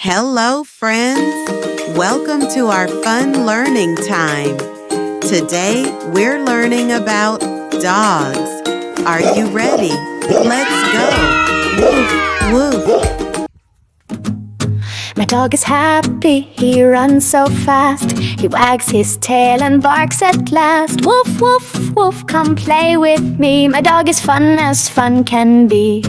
Hello, friends. Welcome to our fun learning time. Today, we're learning about dogs. Are you ready? Let's go. Woof, woof. My dog is happy, he runs so fast. He wags his tail and barks at last. Woof, woof, woof, come play with me. My dog is fun as fun can be.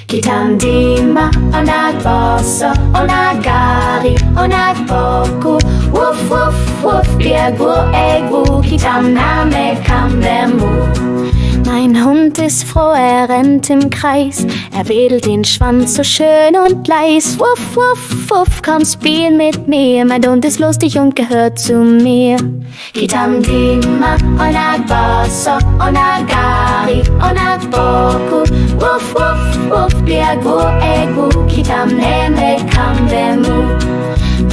Kitandima, o nagboso, o nagari, o nagboku. Woof, woof, woof, biegu, egu, kitam name kambemu. Mein Hund ist froh, er rennt im Kreis. Er wedelt den Schwanz so schön und leis. Wuff, wuff, wuff, komm, spiel mit mir. Mein Hund ist lustig und gehört zu mir. Kitandima, onagboso, onagari, onagboku. Wuff, wuff, wuff, biegu, egu, kitam neme kambemu.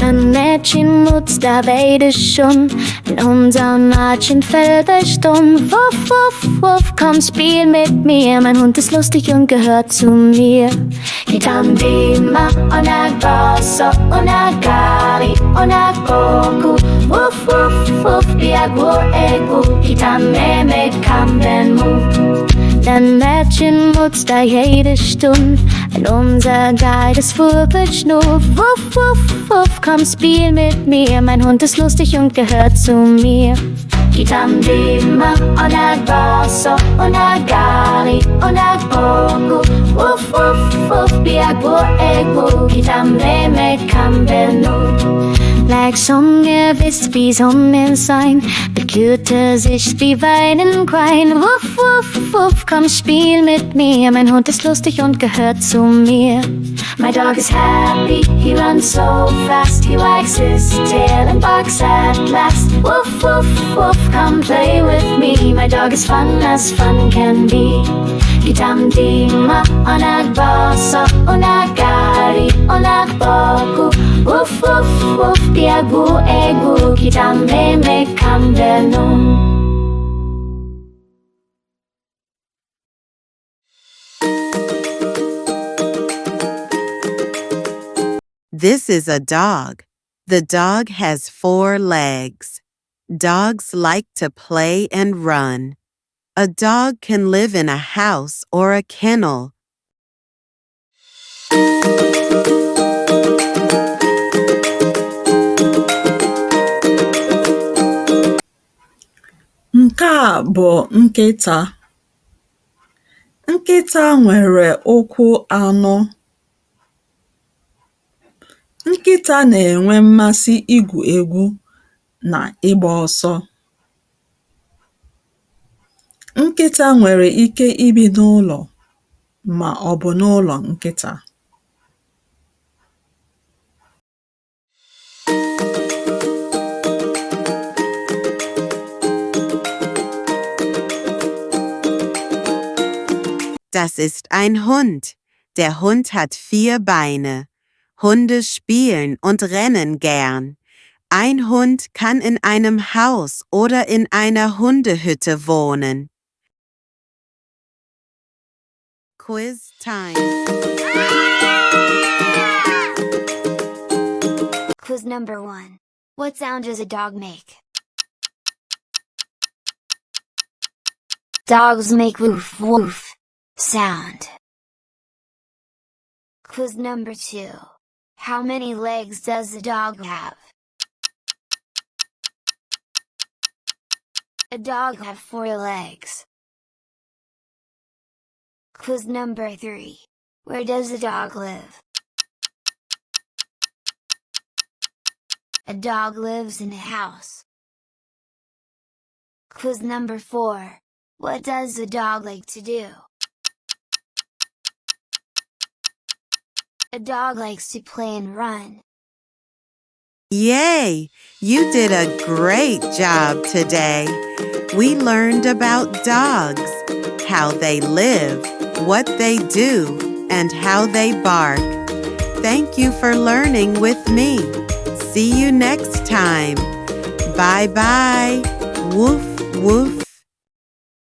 Ein Mädchenmutz, da weide schon in unserem Mädchenfeld der Sturm. Wuff, wuff, wuff, komm, spiel mit mir. Mein Hund ist lustig und gehört zu mir. Kitandima, onagboso, onagari, onagboku. Wuff, wuff, wuff, biegu, egu, kitam neme kambemu. Der Mädchenmutz, da jede Stunde in unser geiles Furbelschnuff. Wuff, wuff, wuff, komm, spiel mit mir. Mein Hund ist lustig und gehört zu mir. Kitandima, onagboso, onagari, onagboku. Wuff, wuff, wuff, biegu, egu, kitam neme kambenu. Like Sonne, wisst wie Sonnen sein, bekühlte sich wie weinen Grein. Wuff, wuff, wuff, komm, spiel mit mir. Mein Hund ist lustig und gehört zu mir. My dog is happy, he runs so fast. He wags his tail and barks at last. Woof, woof, woof, come play with me. My dog is fun as fun can be. Kitandima, onagboso, onagari, onagboku. Woof, woof, woof, biegu, egu, kitam neme kambenu. This is a dog. The dog has 4 legs. Dogs like to play and run. A dog can live in a house or a kennel. Nke a bụ nkịta. Nkịta nwere ụkwụ anọ. Nkịta na-enwe mmasị igwu egwu na ịgba ọsọ. Nkịta nwere ike ibi n'ụlọ ma ọ bụ n'ụlọ nkịta. Das ist ein Hund. Der Hund hat 4 Beine. Hunde spielen und rennen gern. Ein Hund kann in einem Haus oder in einer Hundehütte wohnen. Quiz time. Quiz number 1. What sound does a dog make? Dogs make woof woof sound. Quiz number 2. How many legs does a dog have? A dog have 4 legs. Quiz number 3. Where does a dog live? A dog lives in a house. Quiz number 4. What does a dog like to do? A dog likes to play and run. Yay! You did a great job today. We learned about dogs, how they live, what they do, and how they bark. Thank you for learning with me. See you next time. Bye-bye. Woof, woof.